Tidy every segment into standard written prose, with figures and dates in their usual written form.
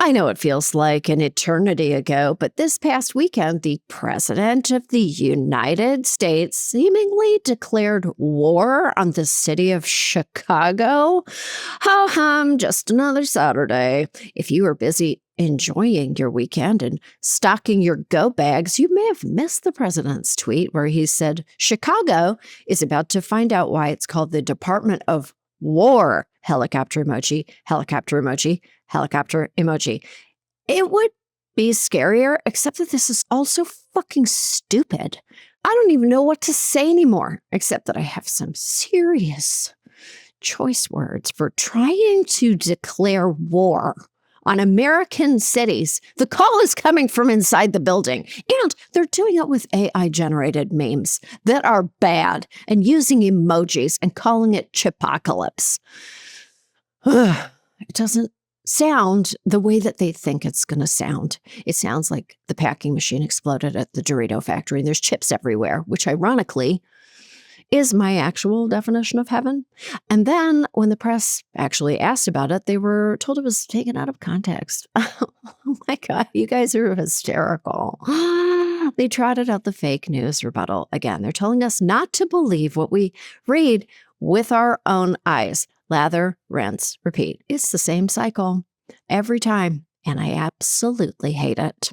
I know it feels like an eternity ago, but this past weekend, the President of the United States seemingly declared war on the city of Chicago. Ho hum, just another Saturday. If you were busy enjoying your weekend and stocking your go bags, you may have missed the president's tweet where he said Chicago is about to find out why it's called the Department of War. Helicopter emoji, helicopter emoji, helicopter emoji. It would be scarier, except that this is also fucking stupid. I don't even know what to say anymore, except that I have some serious choice words for trying to declare war on American cities. The call is coming from inside the building, and they're doing it with AI-generated memes that are bad and using emojis and calling it chipocalypse. It doesn't sound the way that they think it's going to sound. It sounds like the packing machine exploded at the Dorito factory and there's chips everywhere, which ironically is my actual definition of heaven. And then when the press actually asked about it, they were told it was taken out of context. Oh my God, you guys are hysterical. They trotted out the fake news rebuttal again. They're telling us not to believe what we read with our own eyes. Lather, rinse, repeat. It's the same cycle every time, and I absolutely hate it.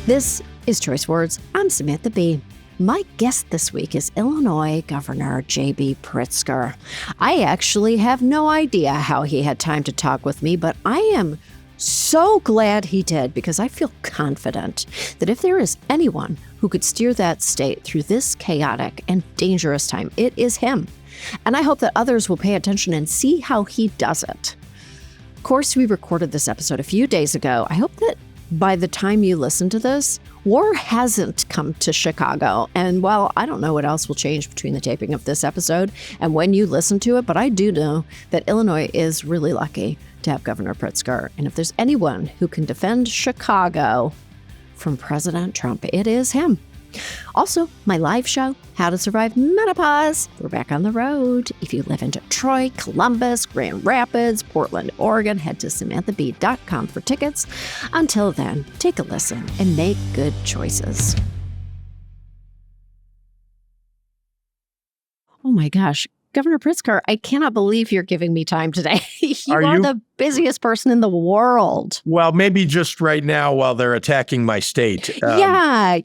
This is Choice Words. I'm Samantha B. My guest this week is Illinois Governor JB Pritzker. I actually have no idea how he had time to talk with me, but I am so glad he did because I feel confident that if there is anyone who could steer that state through this chaotic and dangerous time, it is him. And I hope that others will pay attention and see how he does it. Of course, we recorded this episode a few days ago. I hope that by the time you listen to this, war hasn't come to Chicago. And while I don't know what else will change between the taping of this episode and when you listen to it, but I do know that Illinois is really lucky to have Governor Pritzker. And if there's anyone who can defend Chicago from President Trump, it is him. Also, my live show, How to Survive Menopause. We're back on the road. If you live in Detroit, Columbus, Grand Rapids, Portland, Oregon, head to samanthab.com for tickets. Until then, take a listen and make good choices. Oh my gosh. Governor Pritzker, I cannot believe you're giving me time today. you are the busiest person in the world. Well, maybe just right now while they're attacking my state. Yeah,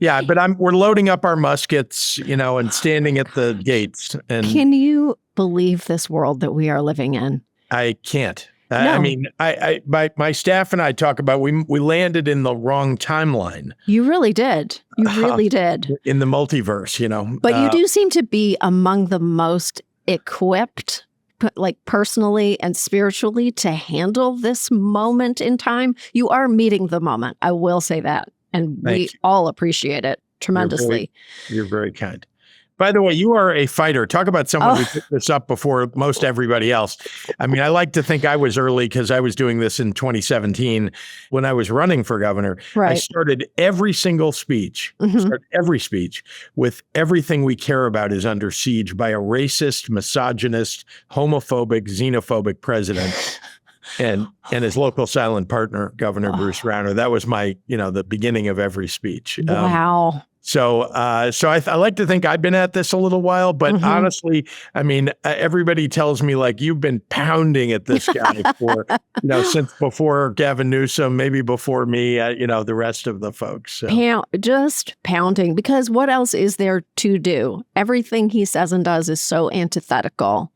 Yeah, but we're loading up our muskets, and standing at the gates. And can you believe this world that we are living in? I can't. No. I mean, my staff and I talk about we landed in the wrong timeline. You really did. You really did. In the multiverse, But you do seem to be among the most equipped, like personally and spiritually, to handle this moment in time. You are meeting the moment. I will say that. And we all appreciate it tremendously. You're very kind. By the way, you are a fighter. Talk about someone who picked this up before most everybody else. I mean, I like to think I was early because I was doing this in 2017 when I was running for governor. Right. I started every single speech, with everything we care about is under siege by a racist, misogynist, homophobic, xenophobic president. And his local silent partner, Governor Bruce Rauner. That was my, the beginning of every speech. Wow. So I like to think I've been at this a little while, but honestly, I mean, everybody tells me like you've been pounding at this guy for, since before Gavin Newsom, maybe before me, the rest of the folks. So. Just pounding, because what else is there to do? Everything he says and does is so antithetical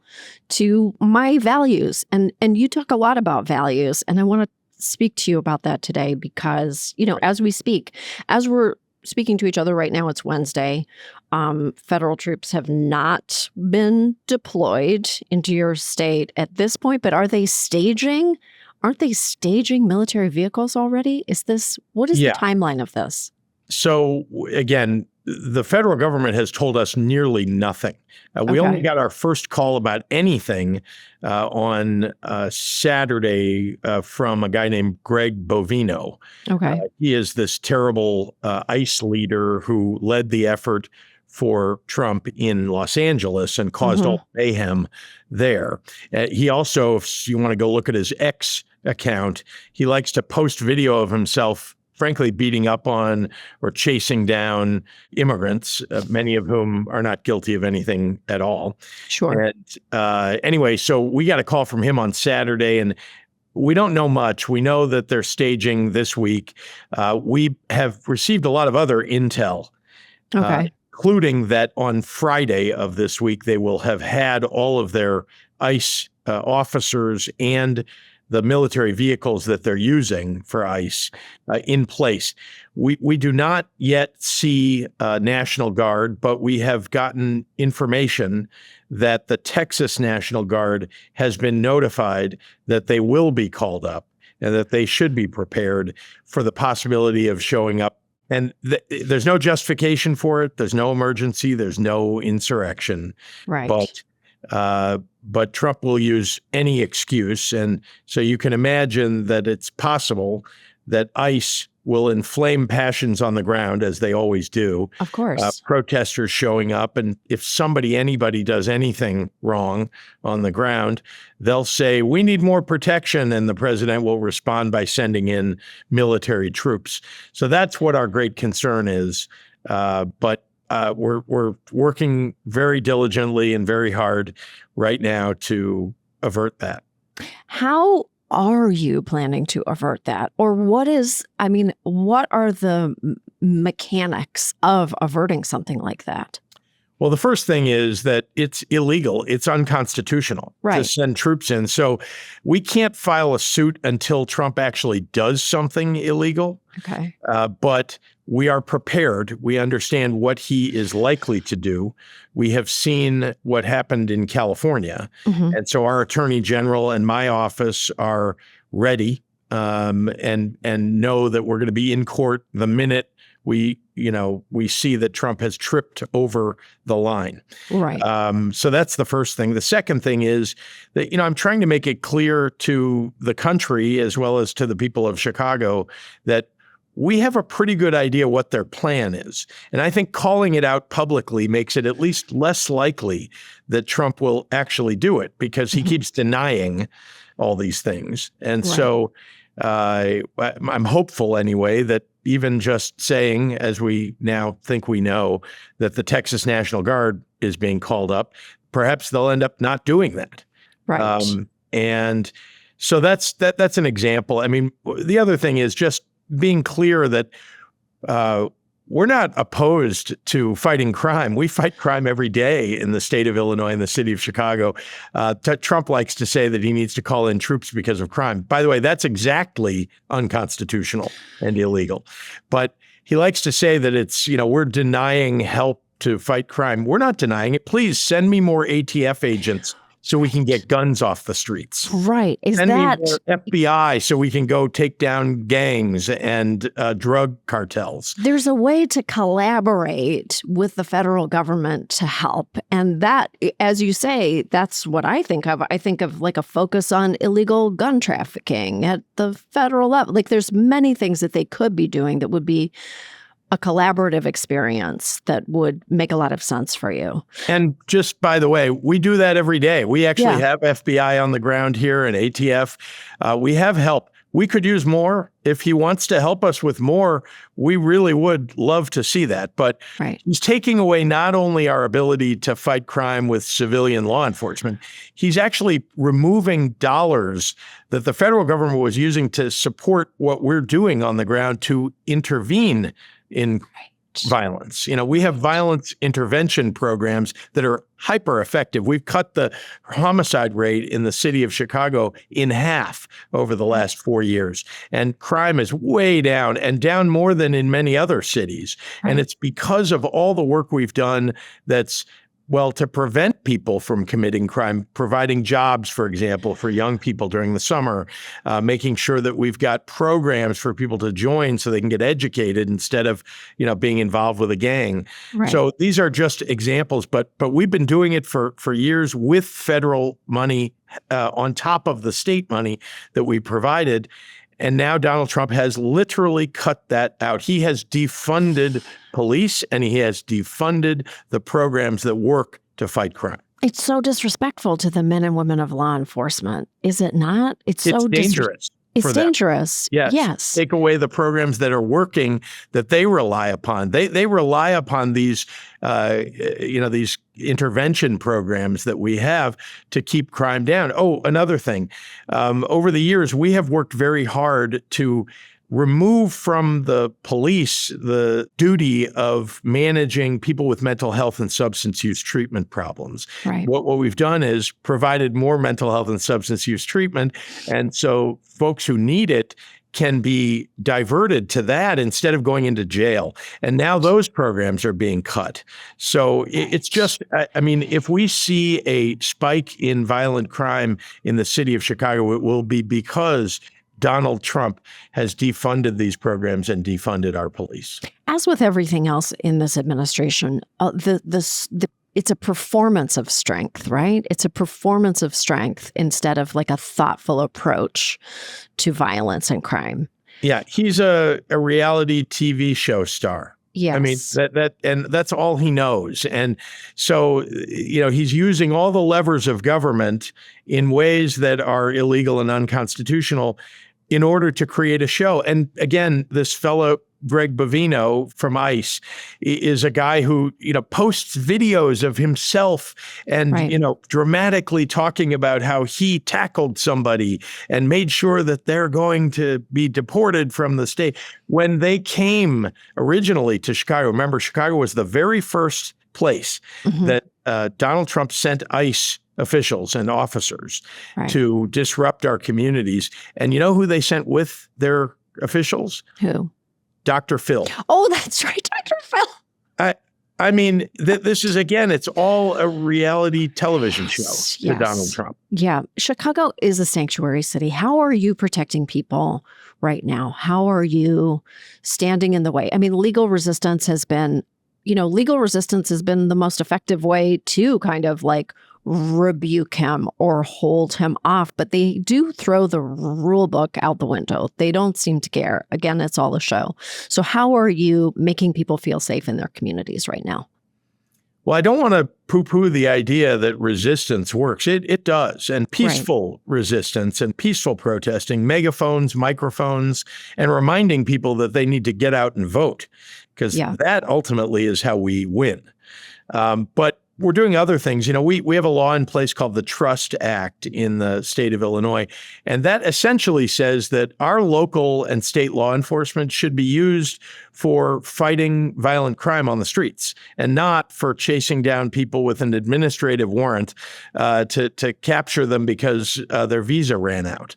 to my values. And you talk a lot about values, and I want to speak to you about that today because, as we're speaking to each other right now, it's Wednesday. Federal troops have not been deployed into your state at this point, but aren't they staging military vehicles already? What is the timeline of this? So again, the federal government has told us nearly nothing. We only got our first call about anything on Saturday from a guy named Greg Bovino. He is this terrible ICE leader who led the effort for Trump in Los Angeles and caused all mayhem there. He also, if you want to go look at his X account, he likes to post video of himself frankly beating up on or chasing down immigrants, many of whom are not guilty of anything at all. Sure. And anyway, so we got a call from him on Saturday, and we don't know much. We know that they're staging this week. We have received a lot of other intel, including that on Friday of this week, they will have had all of their ICE officers and the military vehicles that they're using for ICE in place. We do not yet see National Guard, but we have gotten information that the Texas National Guard has been notified that they will be called up and that they should be prepared for the possibility of showing up. And there's no justification for it. There's no emergency. There's no insurrection. Right. But Trump will use any excuse. And so you can imagine that it's possible that ICE will inflame passions on the ground, as they always do. Of course. Protesters showing up. And if anybody does anything wrong on the ground, they'll say, we need more protection. And the president will respond by sending in military troops. So that's what our great concern is. But we're working very diligently and very hard right now to avert that. How are you planning to avert that? Or what are the mechanics of averting something like that? Well, the first thing is that it's illegal. It's unconstitutional to send troops in. So we can't file a suit until Trump actually does something illegal. Okay. But we are prepared. We understand what he is likely to do. We have seen what happened in California. And so our attorney general and my office are ready and know that we're going to be in court the minute we see that Trump has tripped over the line. Right. So that's the first thing. The second thing is that, I'm trying to make it clear to the country as well as to the people of Chicago that we have a pretty good idea what their plan is. And I think calling it out publicly makes it at least less likely that Trump will actually do it because he keeps denying all these things. And so I'm hopeful anyway that even just saying, as we now think we know, that the Texas National Guard is being called up, perhaps they'll end up not doing that. Right. And so that's an example. I mean, the other thing is just being clear that we're not opposed to fighting crime. We fight crime every day in the state of Illinois and the city of Chicago. Trump likes to say that he needs to call in troops because of crime. By the way, that's exactly unconstitutional and illegal. But he likes to say that it's, we're denying help to fight crime. We're not denying it. Please send me more ATF agents so we can get guns off the streets. Right. Send me more FBI so we can go take down gangs and drug cartels. There's a way to collaborate with the federal government to help. And that, as you say, that's what I think of. I think of like a focus on illegal gun trafficking at the federal level. Like there's many things that they could be doing that would be a collaborative experience that would make a lot of sense for you. And just by the way, we do that every day. We actually have FBI on the ground here and ATF. We have help. We could use more. If he wants to help us with more, we really would love to see that. But he's taking away not only our ability to fight crime with civilian law enforcement, he's actually removing dollars that the federal government was using to support what we're doing on the ground to intervene in violence. We have violence intervention programs that are hyper effective. We've cut the homicide rate in the city of Chicago in half over the last 4 years. And crime is way down and down more than in many other cities. And it's because of all the work we've done that's well, to prevent people from committing crime, providing jobs, for example, for young people during the summer, making sure that we've got programs for people to join so they can get educated instead of, being involved with a gang. Right. So these are just examples, but we've been doing it for years with federal money on top of the state money that we provided. And now Donald Trump has literally cut that out. He has defunded police and he has defunded the programs that work to fight crime. It's so disrespectful to the men and women of law enforcement, is it not? It's so dangerous. It's dangerous. Yes. Take away the programs that are working that they rely upon. They rely upon these, these intervention programs that we have to keep crime down. Oh, another thing. Over the years, we have worked very hard to remove from the police the duty of managing people with mental health and substance use treatment problems. Right. What we've done is provided more mental health and substance use treatment. And so folks who need it can be diverted to that instead of going into jail. And now those programs are being cut. So it's just, if we see a spike in violent crime in the city of Chicago, it will be because Donald Trump has defunded these programs and defunded our police. As with everything else in this administration, it's a performance of strength, right? It's a performance of strength instead of like a thoughtful approach to violence and crime. Yeah, he's a reality TV show star. Yes. I mean, and that's all he knows. And so, he's using all the levers of government in ways that are illegal and unconstitutional in order to create a show. And again, this fellow, Greg Bovino from ICE, is a guy who, posts videos of himself and, dramatically talking about how he tackled somebody and made sure that they're going to be deported from the state. When they came originally to Chicago, remember, Chicago was the very first place that Donald Trump sent ICE officials and officers to disrupt our communities. And you know who they sent with their officials? Who? Dr. Phil. Oh, that's right, Dr. Phil. This is, again, it's all a reality television show for Donald Trump. Yeah. Chicago is a sanctuary city. How are you protecting people right now? How are you standing in the way? I mean, legal resistance has been the most effective way to kind of like rebuke him or hold him off, but they do throw the rule book out the window. They don't seem to care. Again, it's all a show. So how are you making people feel safe in their communities right now? Well, I don't want to poo-poo the idea that resistance works. It does. And peaceful resistance and peaceful protesting, megaphones, microphones, and reminding people that they need to get out and vote, because that ultimately is how we win. But we're doing other things. We have a law in place called the Trust Act in the state of Illinois, and that essentially says that our local and state law enforcement should be used for fighting violent crime on the streets and not for chasing down people with an administrative warrant to capture them because their visa ran out.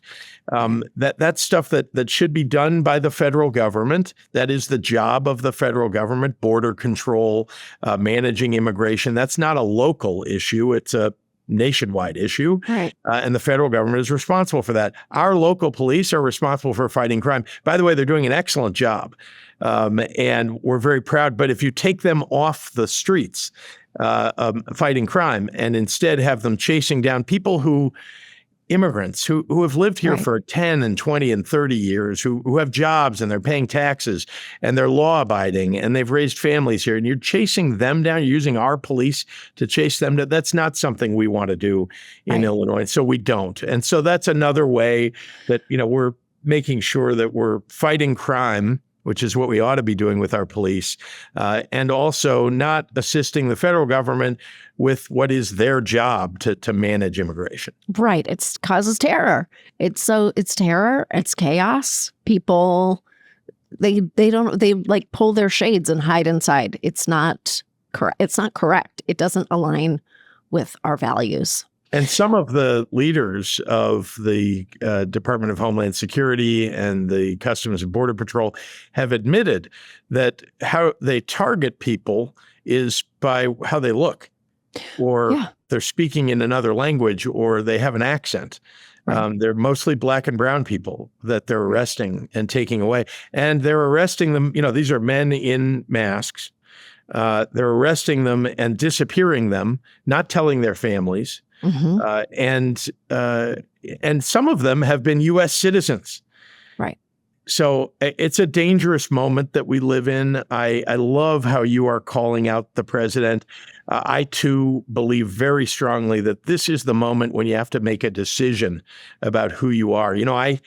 That's stuff that should be done by the federal government. That is the job of the federal government: border control, managing immigration. That's not a local issue. It's a nationwide issue. Right. And the federal government is responsible for that. Our local police are responsible for fighting crime. By the way, they're doing an excellent job. And we're very proud. But if you take them off the streets fighting crime and instead have them chasing down people immigrants who have lived here for 10 and 20 and 30 years, who have jobs and they're paying taxes and they're law abiding and they've raised families here, and you're chasing them down, you're using our police to chase them down. That's not something we want to do in Illinois. So we don't. And so that's another way that, we're making sure that we're fighting crime, which is what we ought to be doing with our police, and also not assisting the federal government with what is their job to manage immigration. Right. It causes terror. It's terror. It's chaos. People, they like pull their shades and hide inside. It's not correct. It's not correct. It doesn't align with our values. And some of the leaders of the Department of Homeland Security and the Customs and Border Patrol have admitted that how they target people is by how they look. or Yeah. they're speaking in another language, or they have an accent. Right. They're mostly Black and brown people that they're arresting and taking away. And they're arresting them. These are men in masks. They're arresting them and disappearing them, not telling their families. Mm-hmm. And some of them have been U.S. citizens. Right. So it's a dangerous moment that we live in. I love how you are calling out the president. I, too, believe very strongly that this is the moment when you have to make a decision about who you are. I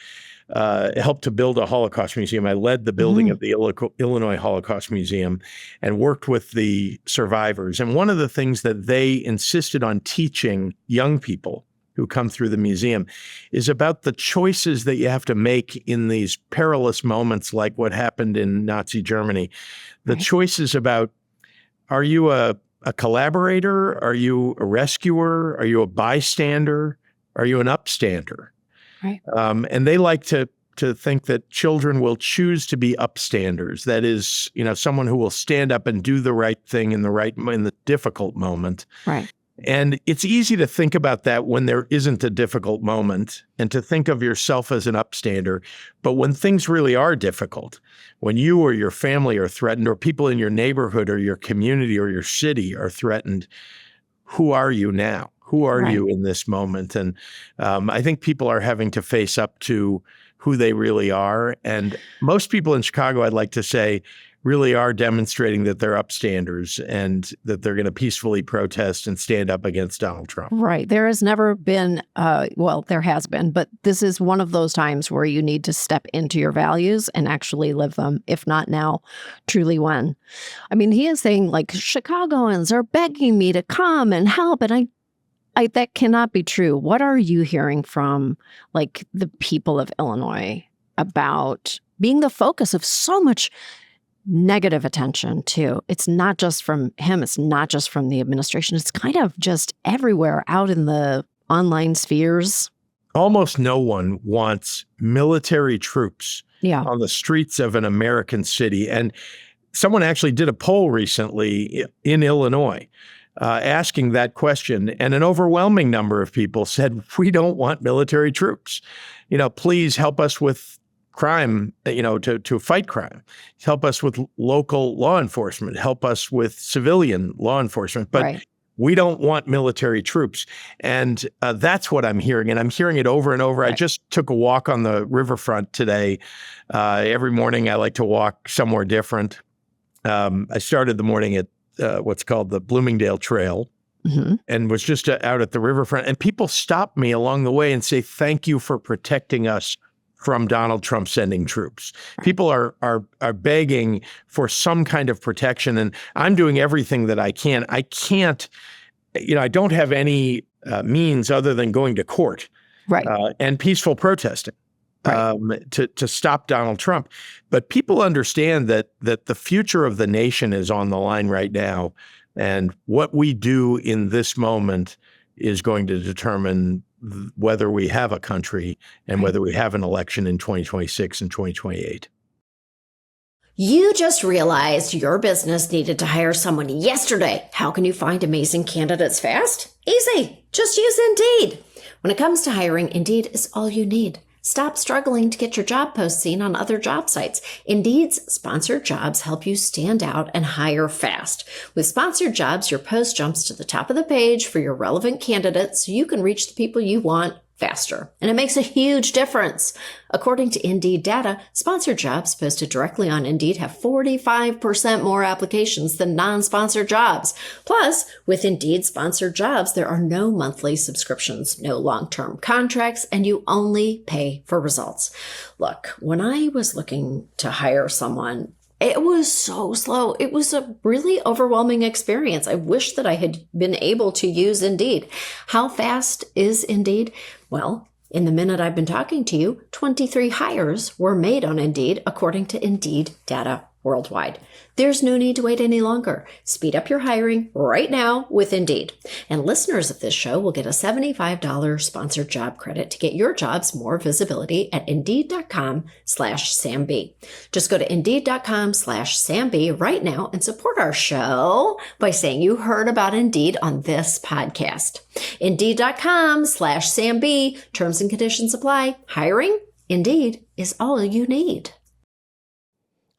helped to build a Holocaust museum. I led the building of the Illinois Holocaust Museum and worked with the survivors. And one of the things that they insisted on teaching young people who come through the museum is about the choices that you have to make in these perilous moments like what happened in Nazi Germany. The choices about, are you a collaborator? Are you a rescuer? Are you a bystander? Are you an upstander? Right. And they like to think that children will choose to be upstanders. That is, someone who will stand up and do the right thing in the difficult moment. Right. And it's easy to think about that when there isn't a difficult moment and to think of yourself as an upstander. But when things really are difficult, when you or your family are threatened, or people in your neighborhood or your community or your city are threatened, who are you now? Who are you in this moment? And I think people are having to face up to who they really are. And most people in Chicago, I'd like to say, really are demonstrating that they're upstanders and that they're going to peacefully protest and stand up against Donald Trump. Right. There has never been, there has been, but this is one of those times where you need to step into your values and actually live them. If not now, truly when. I mean, he is saying like Chicagoans are begging me to come and help. And I that cannot be true. What are you hearing from like the people of Illinois about being the focus of so much negative attention too? It's not just from him. It's not just from the administration. It's kind of just everywhere out in the online spheres. Almost no one wants military troops on the streets of an American city. And someone actually did a poll recently in Illinois asking that question. And an overwhelming number of people said, we don't want military troops. Please help us with crime, to fight crime. Help us with local law enforcement. Help us with civilian law enforcement. But we don't want military troops. And that's what I'm hearing. And I'm hearing it over and over. I just took a walk on the riverfront today. Every morning I like to walk somewhere different. I started the morning at what's called the Bloomingdale Trail. And was just out at the riverfront. And people stop me along the way and say, thank you for protecting us from Donald Trump sending troops. People are begging for some kind of protection, and I'm doing everything that I can. I can't, I don't have any means other than going to court and peaceful protesting to stop Donald Trump. But people understand that the future of the nation is on the line right now, and what we do in this moment is going to determine whether we have a country and whether we have an election in 2026 and 2028. You just realized your business needed to hire someone yesterday. How can you find amazing candidates fast? Easy. Just use Indeed. When it comes to hiring, Indeed is all you need. Stop struggling to get your job post seen on other job sites. Indeed's sponsored jobs help you stand out and hire fast. With sponsored jobs, your post jumps to the top of the page for your relevant candidates so you can reach the people you want faster. And it makes a huge difference. According to Indeed data, sponsored jobs posted directly on Indeed have 45% more applications than non-sponsored jobs. Plus, with Indeed sponsored jobs, there are no monthly subscriptions, no long-term contracts, and you only pay for results. Look, when I was looking to hire someone, it was so slow. It was a really overwhelming experience. I wish that I had been able to use Indeed. How fast is Indeed? Well, in the minute I've been talking to you, 23 hires were made on Indeed, according to Indeed data worldwide. There's no need to wait any longer. Speed up your hiring right now with Indeed. And listeners of this show will get a $75 sponsored job credit to get your jobs more visibility at Indeed.com/SamB. Just go to Indeed.com/SamB right now and support our show by saying you heard about Indeed on this podcast. Indeed.com/SamB. Terms and conditions apply. Hiring? Indeed is all you need.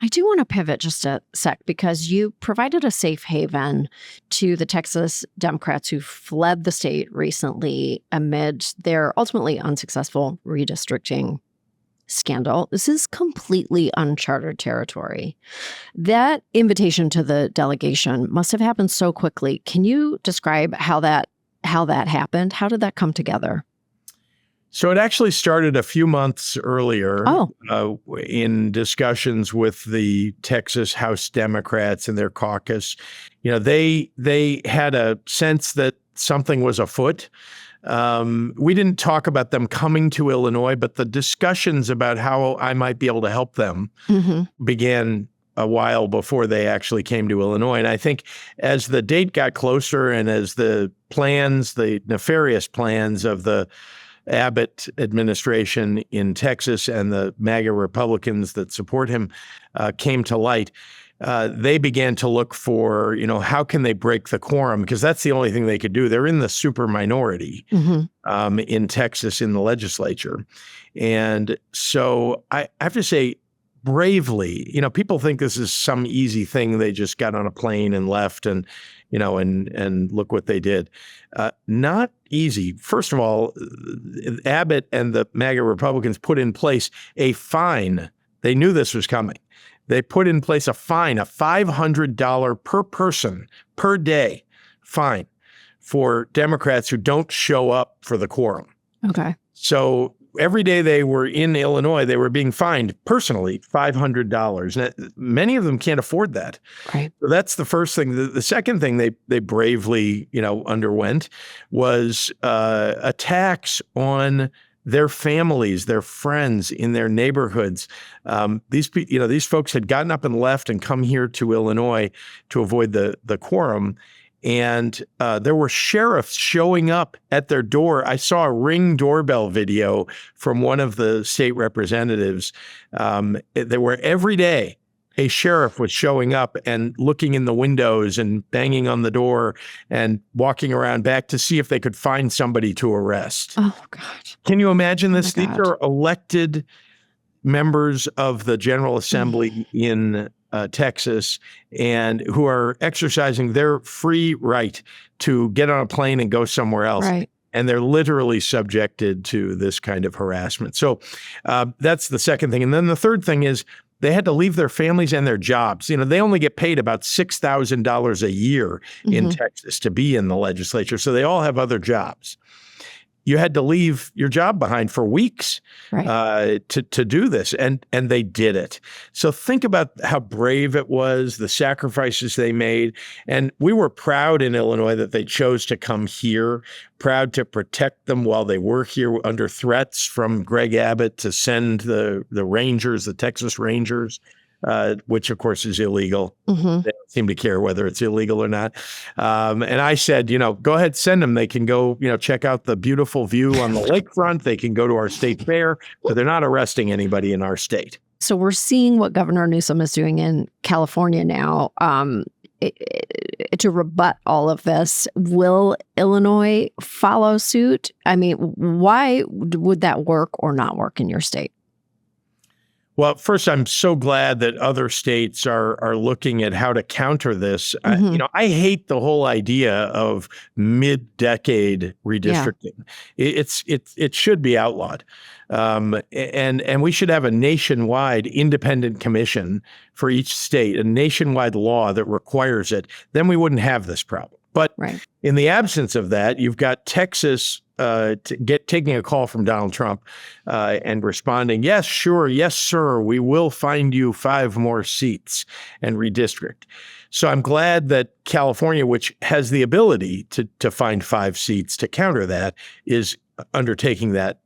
I do want to pivot just a sec because you provided a safe haven to the Texas Democrats who fled the state recently amid their ultimately unsuccessful redistricting scandal. This is completely uncharted territory. That invitation to the delegation must have happened so quickly. Can you describe how that happened? How did that come together? So it actually started a few months earlier in discussions with the Texas House Democrats and their caucus. You know, they had a sense that something was afoot. We didn't talk about them coming to Illinois, but the discussions about how I might be able to help them began a while before they actually came to Illinois. And I think as the date got closer and as the nefarious plans of the Abbott administration in Texas and the MAGA Republicans that support him came to light, they began to look for, how can they break the quorum? Because that's the only thing they could do. They're in the super minority in Texas in the legislature. And so I have to say, bravely, people think this is some easy thing. They just got on a plane and left and look what they did. Not easy. First of all, Abbott and the MAGA Republicans put in place a fine. They knew this was coming. They put in place a fine, a $500 per person per day fine for Democrats who don't show up for the quorum. Okay. So every day they were in Illinois, they were being fined personally $500. And many of them can't afford that. Right. So that's the first thing. The second thing they bravely, underwent was attacks on their families, their friends in their neighborhoods. These folks had gotten up and left and come here to Illinois to avoid the quorum. And there were sheriffs showing up at their door. I saw a Ring doorbell video from one of the state representatives. There were every day a sheriff was showing up and looking in the windows and banging on the door and walking around back to see if they could find somebody to arrest. Oh, God. Can you imagine this? Oh, These are elected members of the General Assembly in Texas, and who are exercising their free right to get on a plane and go somewhere else. Right. And they're literally subjected to this kind of harassment. So that's the second thing. And then the third thing is they had to leave their families and their jobs. They only get paid about $6,000 a year in Texas to be in the legislature. So they all have other jobs. You had to leave your job behind for weeks to do this, and they did it. So think about how brave it was, the sacrifices they made, and we were proud in Illinois that they chose to come here, proud to protect them while they were here under threats from Greg Abbott to send the Rangers, the Texas Rangers, which of course is illegal. They don't seem to care whether it's illegal or not. And I said, go ahead, send them. They can go, check out the beautiful view on the lakefront. They can go to our state fair, but they're not arresting anybody in our state. So we're seeing what Governor Newsom is doing in California now to rebut all of this. Will Illinois follow suit? I mean, why would that work or not work in your state? Well, first, I'm so glad that other states are looking at how to counter this. I hate the whole idea of mid-decade redistricting. Yeah. It should be outlawed, and we should have a nationwide independent commission for each state, a nationwide law that requires it. Then we wouldn't have this problem. But in the absence of that, you've got Texas taking a call from Donald Trump and responding, yes, sure, yes, sir, we will find you 5 more seats and redistrict. So I'm glad that California, which has the ability to find 5 seats to counter that, is undertaking that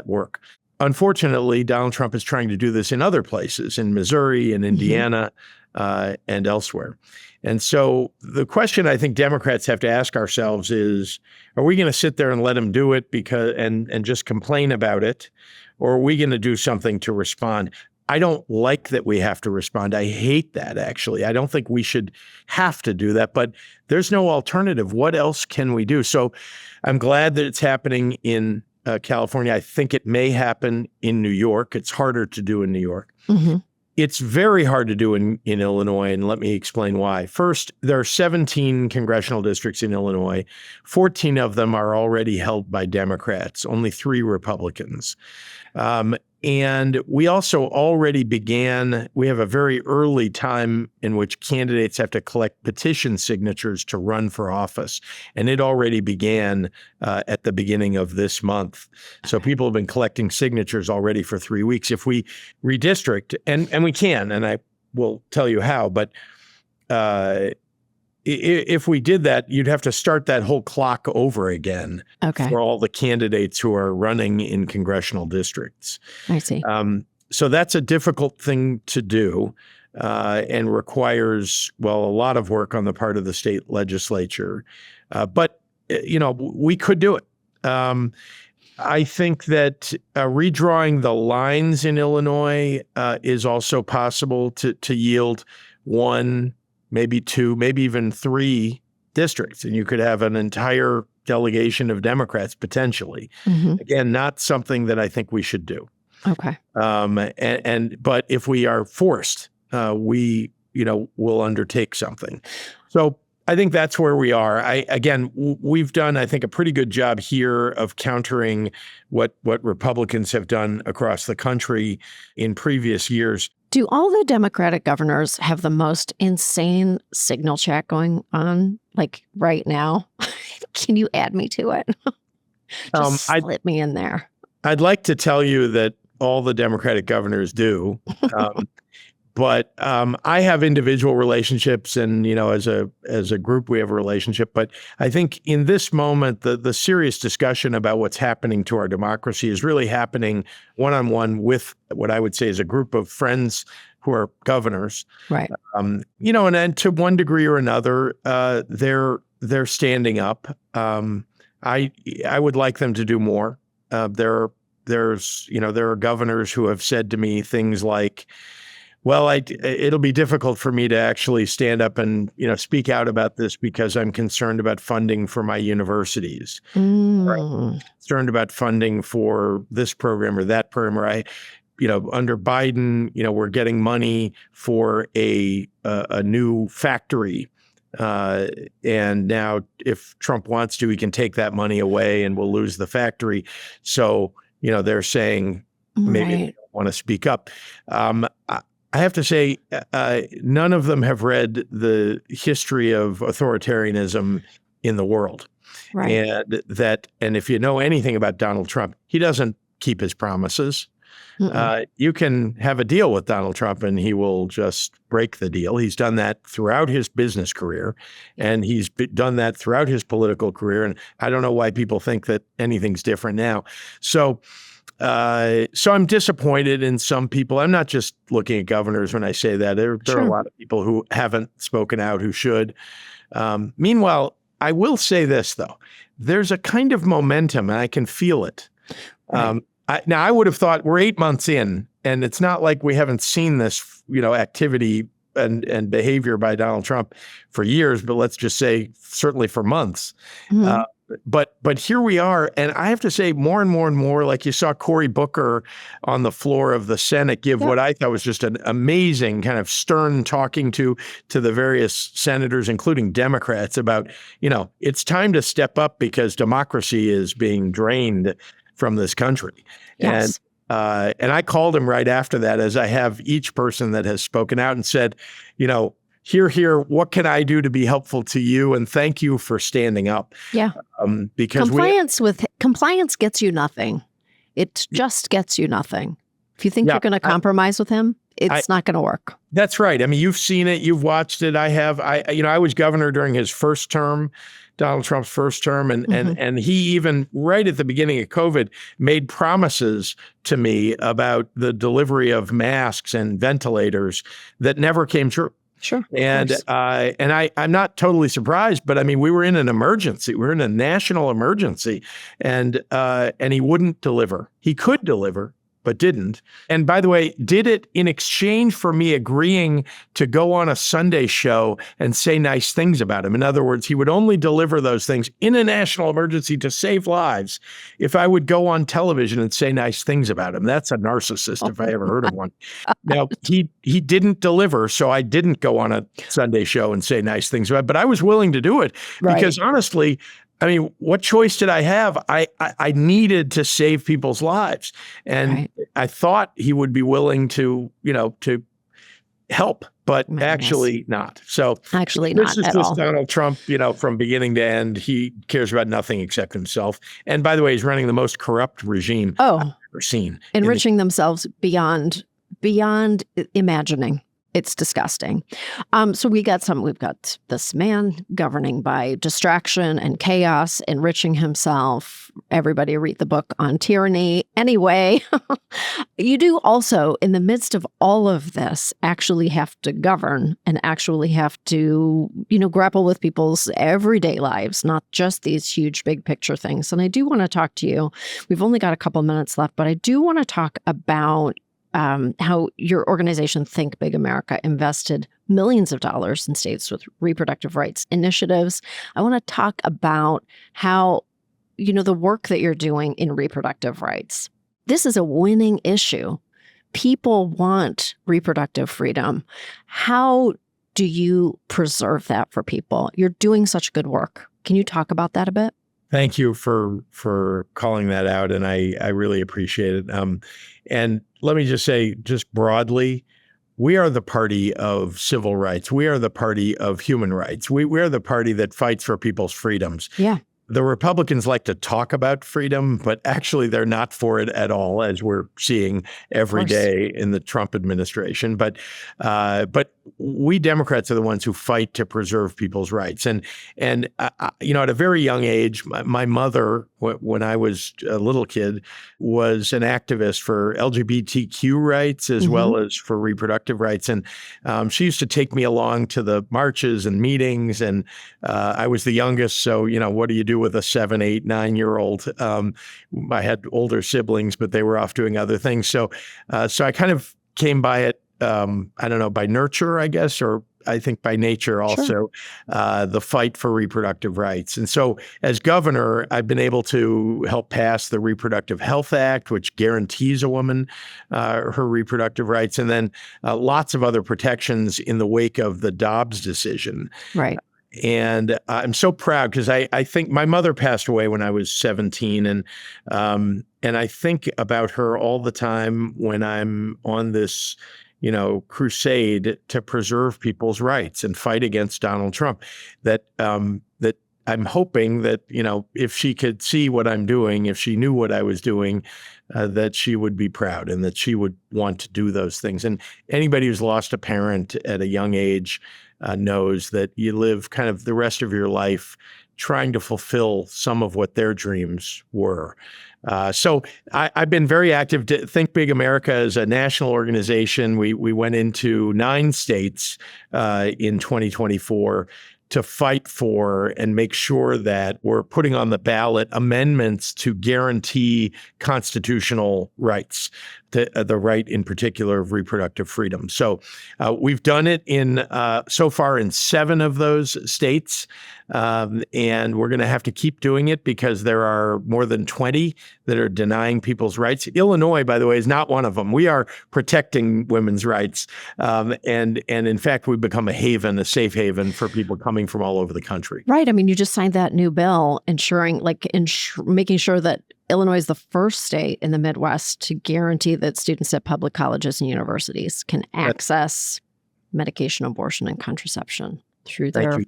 work. unfortunately, Donald Trump is trying to do this in other places, in Missouri and Indiana and elsewhere. And so the question I think Democrats have to ask ourselves is, are we going to sit there and let him do it and just complain about it? Or are we going to do something to respond? I don't like that we have to respond. I hate that, actually. I don't think we should have to do that, but there's no alternative. What else can we do? So I'm glad that it's happening in California. I think it may happen in New York. It's harder to do in New York. Mm-hmm. It's very hard to do in Illinois, and let me explain why. First, there are 17 congressional districts in Illinois. 14 of them are already held by Democrats, only 3 Republicans. And we also already we have a very early time in which candidates have to collect petition signatures to run for office. And it already began at the beginning of this month. So people have been collecting signatures already for 3 weeks. If we redistrict, and we can, and I will tell you how, but if we did that, you'd have to start that whole clock over again for all the candidates who are running in congressional districts. I see. So that's a difficult thing to do and requires, well, a lot of work on the part of the state legislature. But, we could do it. I think that redrawing the lines in Illinois is also possible to yield 1, maybe 2, maybe even 3 districts, and you could have an entire delegation of Democrats potentially. Mm-hmm. Again, not something that I think we should do. Okay. But if we are forced, we will undertake something. So I think that's where we are. We've done, I think, a pretty good job here of countering what Republicans have done across the country in previous years. Do all the Democratic governors have the most insane signal chat going on, like right now? Can you add me to it? Just slip me in there. I'd like to tell you that all the Democratic governors do. But I have individual relationships, and as a group we have a relationship. But I think in this moment, the serious discussion about what's happening to our democracy is really happening one-on-one with what I would say is a group of friends who are governors. Right. And then to one degree or another, they're standing up. I would like them to do more. There are governors who have said to me things like, well, it'll be difficult for me to actually stand up and, speak out about this because I'm concerned about funding for my universities. Right? Concerned about funding for this program or that program. Or under Biden, we're getting money for a new factory. And now if Trump wants to, he can take that money away and we'll lose the factory. So, they're saying maybe they don't want to speak up. I have to say, none of them have read the history of authoritarianism in the world. Right. And if you know anything about Donald Trump, he doesn't keep his promises. You can have a deal with Donald Trump and he will just break the deal. He's done that throughout his business career, and he's done that throughout his political career. And I don't know why people think that anything's different now. So I'm disappointed in some people. I'm not just looking at governors when I say that. There are a lot of people who haven't spoken out who should. Meanwhile, I will say this, though. There's a kind of momentum, and I can feel it. Right. I would have thought we're 8 months in, and it's not like we haven't seen this, activity and behavior by Donald Trump for years, but let's just say certainly for months. Mm-hmm. But here we are, and I have to say more and more and more, like you saw Cory Booker on the floor of the Senate give what I thought was just an amazing kind of stern talking to the various senators, including Democrats, about, it's time to step up because democracy is being drained from this country. Yes. And I called him right after that, as I have each person that has spoken out, and said, here, what can I do to be helpful to you? And thank you for standing up. Yeah. Because compliance gets you nothing. It just gets you nothing. If you think you're going to compromise with him, it's not going to work. That's right. I mean, you've seen it. You've watched it. I have. I was governor during his first term. Donald Trump's first term. And he even, right at the beginning of COVID, made promises to me about the delivery of masks and ventilators that never came true. Sure. And I'm not totally surprised, but I mean, we were in an emergency. We were in a national emergency, and he wouldn't deliver. He could deliver, but didn't. And by the way, did it in exchange for me agreeing to go on a Sunday show and say nice things about him. In other words, he would only deliver those things in a national emergency to save lives if I would go on television and say nice things about him. That's a narcissist if I ever heard of one. Now, he didn't deliver, so I didn't go on a Sunday show and say nice things about him, but I was willing to do it because honestly, I mean, what choice did I have? I needed to save people's lives. And I thought he would be willing to, to help, but actually not. So this is just Donald Trump, from beginning to end. He cares about nothing except himself. And by the way, he's running the most corrupt regime I've ever seen. Enriching themselves beyond imagining. It's disgusting. So we've got this man governing by distraction and chaos, enriching himself. Everybody read the book on tyranny. Anyway, you do also, in the midst of all of this, actually have to govern and actually have to, grapple with people's everyday lives, not just these huge, big picture things. And I do want to talk to you. We've only got a couple minutes left, but I do want to talk about how your organization, Think Big America, invested millions of dollars in states with reproductive rights initiatives. I want to talk about how, the work that you're doing in reproductive rights. This is a winning issue. People want reproductive freedom. How do you preserve that for people? You're doing such good work. Can you talk about that a bit? Thank you for calling that out, and I really appreciate it. And let me just say, just broadly, we are the party of civil rights. We are the party of human rights. We are the party that fights for people's freedoms. Yeah. The Republicans like to talk about freedom, but actually they're not for it at all, as we're seeing every day in the Trump administration. But we Democrats are the ones who fight to preserve people's rights. And at a very young age, my mother, when I was a little kid, was an activist for LGBTQ rights as well as for reproductive rights. And she used to take me along to the marches and meetings. And I was the youngest, so what do you do with a 7, 8, 9-year-old? I had older siblings, but they were off doing other things. So I kind of came by it, I don't know, by nurture, I guess, or I think by nature also, the fight for reproductive rights. And so as governor, I've been able to help pass the Reproductive Health Act, which guarantees a woman her reproductive rights, and then lots of other protections in the wake of the Dobbs decision. Right. And I'm so proud because I think my mother passed away when I was 17, and I think about her all the time when I'm on this, crusade to preserve people's rights and fight against Donald Trump. That I'm hoping that if she could see what I'm doing, if she knew what I was doing, that she would be proud and that she would want to do those things. And anybody who's lost a parent at a young age knows that you live kind of the rest of your life trying to fulfill some of what their dreams were. So I've been very active. Think Big America is a national organization. We went into 9 states in 2024 to fight for and make sure that we're putting on the ballot amendments to guarantee constitutional rights, the right in particular of reproductive freedom. So we've done it so far in 7 of those states, and we're going to have to keep doing it because there are more than 20 that are denying people's rights. Illinois, by the way, is not one of them. We are protecting women's rights, and in fact, we've become a safe haven for people coming from all over the country. Right. I mean, you just signed that new bill making sure that Illinois is the first state in the Midwest to guarantee that students at public colleges and universities can access medication, abortion, and contraception through their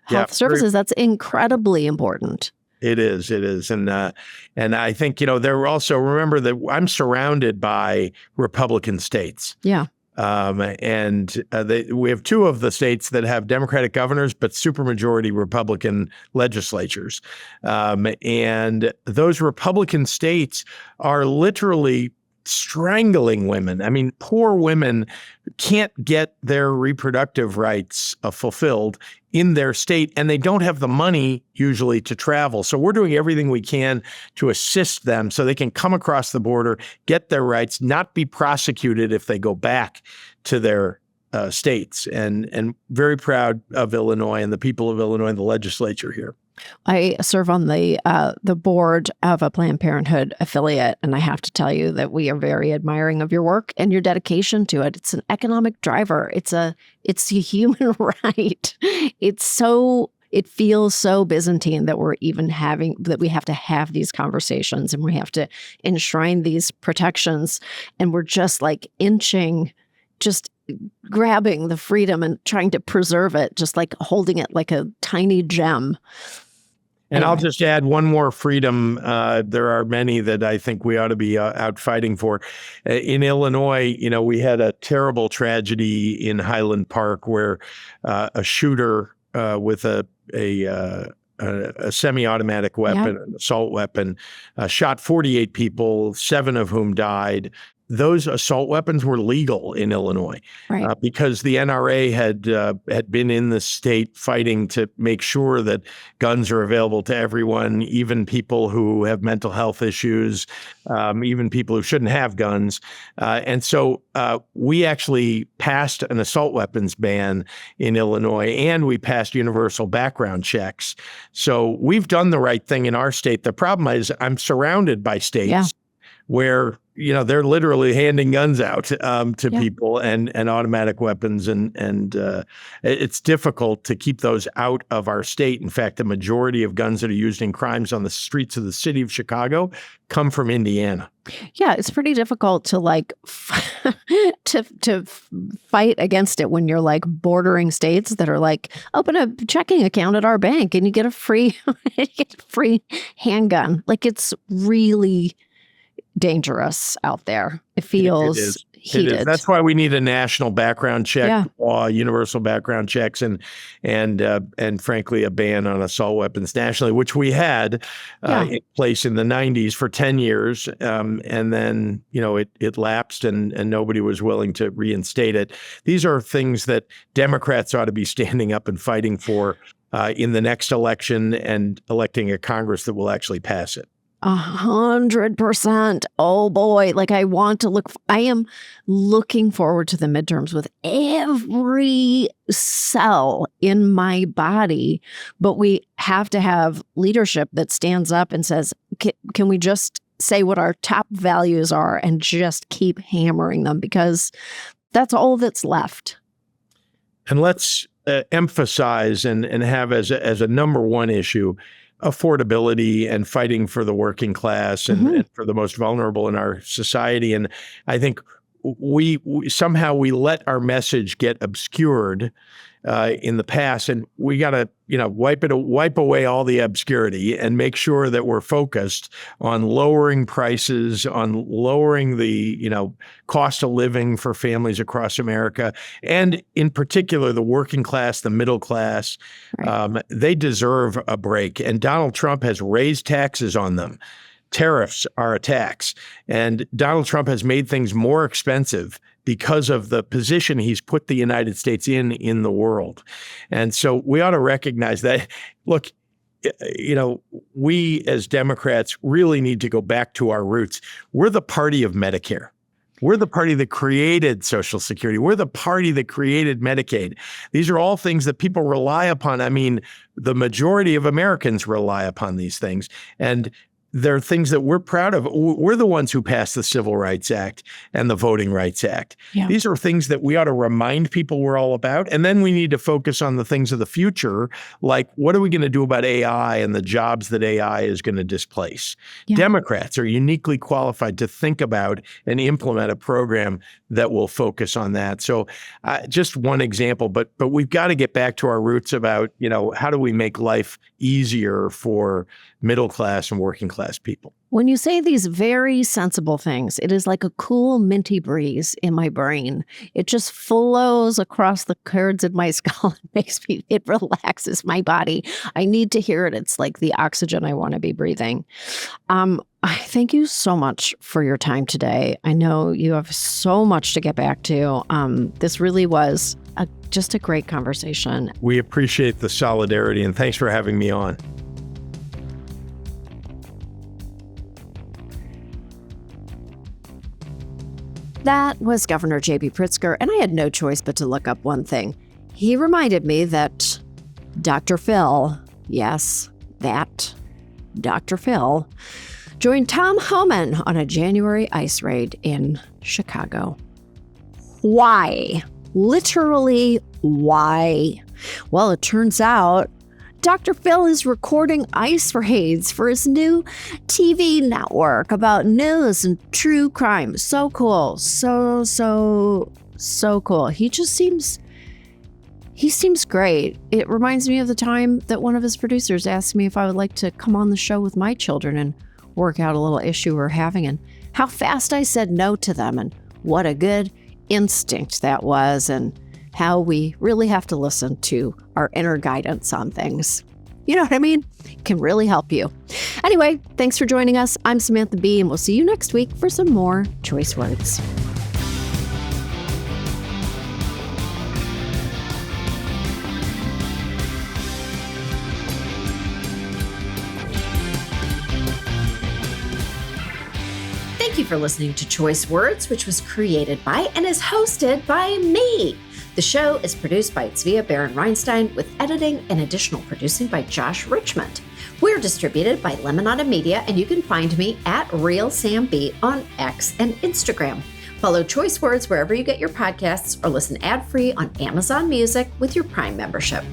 health services. That's incredibly important. It is. And I think, there are also, remember that I'm surrounded by Republican states. Yeah. We have two of the states that have Democratic governors, but supermajority Republican legislatures. And those Republican states are literally strangling women. I mean, poor women can't get their reproductive rights fulfilled in their state, and they don't have the money usually to travel. So we're doing everything we can to assist them so they can come across the border, get their rights, not be prosecuted if they go back to their states. And very proud of Illinois and the people of Illinois and the legislature here. I serve on the board of a Planned Parenthood affiliate, and I have to tell you that we are very admiring of your work and your dedication to it. It's an economic driver. It's a human right. It feels so Byzantine that we have to have these conversations and we have to enshrine these protections, and we're just like inching, just grabbing the freedom and trying to preserve it, just like holding it like a tiny gem. And I'll just add one more freedom. There are many that I think we ought to be out fighting for. In Illinois, we had a terrible tragedy in Highland Park where a shooter with a semi-automatic weapon, an assault weapon, shot 48 people, 7 of whom died. Those assault weapons were legal in Illinois, right? Because the NRA had been in the state fighting to make sure that guns are available to everyone, even people who have mental health issues, even people who shouldn't have guns. And so we actually passed an assault weapons ban in Illinois, and we passed universal background checks. So we've done the right thing in our state. The problem is I'm surrounded by states where they're literally handing guns out to people and automatic weapons, and it's difficult to keep those out of our state. In fact, the majority of guns that are used in crimes on the streets of the city of Chicago come from Indiana. Yeah, it's pretty difficult to to fight against it when you're like bordering states that are like, open a checking account at our bank and you get a free handgun. Like, it's really dangerous out there. It feels heated. It is. That's why we need a national background check law, universal background checks, and frankly, a ban on assault weapons nationally, which we had in place in the 90s for 10 years. And then, it lapsed and nobody was willing to reinstate it. These are things that Democrats ought to be standing up and fighting for in the next election and electing a Congress that will actually pass it. 100%. Oh boy. Like, I am looking forward to the midterms with every cell in my body, but we have to have leadership that stands up and says, can we just say what our top values are and just keep hammering them, because that's all that's left. And let's emphasize and have as a number one issue affordability and fighting for the working class and for the most vulnerable in our society. And I think we somehow let our message get obscured in the past, and we got to wipe away all the obscurity and make sure that we're focused on lowering prices, on lowering the cost of living for families across America, and in particular the working class, the middle class. Right. They deserve a break, and Donald Trump has raised taxes on them. Tariffs are a tax, and Donald Trump has made things more expensive because of the position he's put the United States in the world. And so we ought to recognize that. Look, we as Democrats really need to go back to our roots. We're the party of Medicare. We're the party that created Social Security. We're the party that created Medicaid. These are all things that people rely upon. I mean, the majority of Americans rely upon these things. And they're things that we're proud of. We're the ones who passed the Civil Rights Act and the Voting Rights Act. Yeah. These are things that we ought to remind people we're all about. And then we need to focus on the things of the future, like what are we going to do about AI and the jobs that AI is going to displace? Yeah. Democrats are uniquely qualified to think about and implement a program that will focus on that. So just one example, but we've got to get back to our roots about, how do we make life easier for middle class and working class class people. When you say these very sensible things, it is like a cool minty breeze in my brain. It just flows across the cords in my skull and it relaxes my body. I need to hear it. It's like the oxygen I want to be breathing. I thank you so much for your time today. I know you have so much to get back to. This really was just a great conversation. We appreciate the solidarity, and thanks for having me on. That was Governor JB Pritzker, and I had no choice but to look up one thing. He reminded me that Dr. Phil, yes, that Dr. Phil, joined Tom Homan on a January ice raid in Chicago. Why? Literally, why? Well, it turns out Dr. Phil is recording ice raids for his new TV network about news and true crime. So cool. So cool. He seems great. It reminds me of the time that one of his producers asked me if I would like to come on the show with my children and work out a little issue we're having, and how fast I said no to them, and what a good instinct that was, and how we really have to listen to our inner guidance on things. You know what I mean? It can really help you. Anyway, thanks for joining us. I'm Samantha B, and we'll see you next week for some more Choice Words. Thank you for listening to Choice Words, which was created by and is hosted by me. The show is produced by Tzvia Baron-Reinstein with editing and additional producing by Josh Richmond. We're distributed by Lemonada Media, and you can find me at RealSamB on X and Instagram. Follow Choice Words wherever you get your podcasts or listen ad-free on Amazon Music with your Prime membership.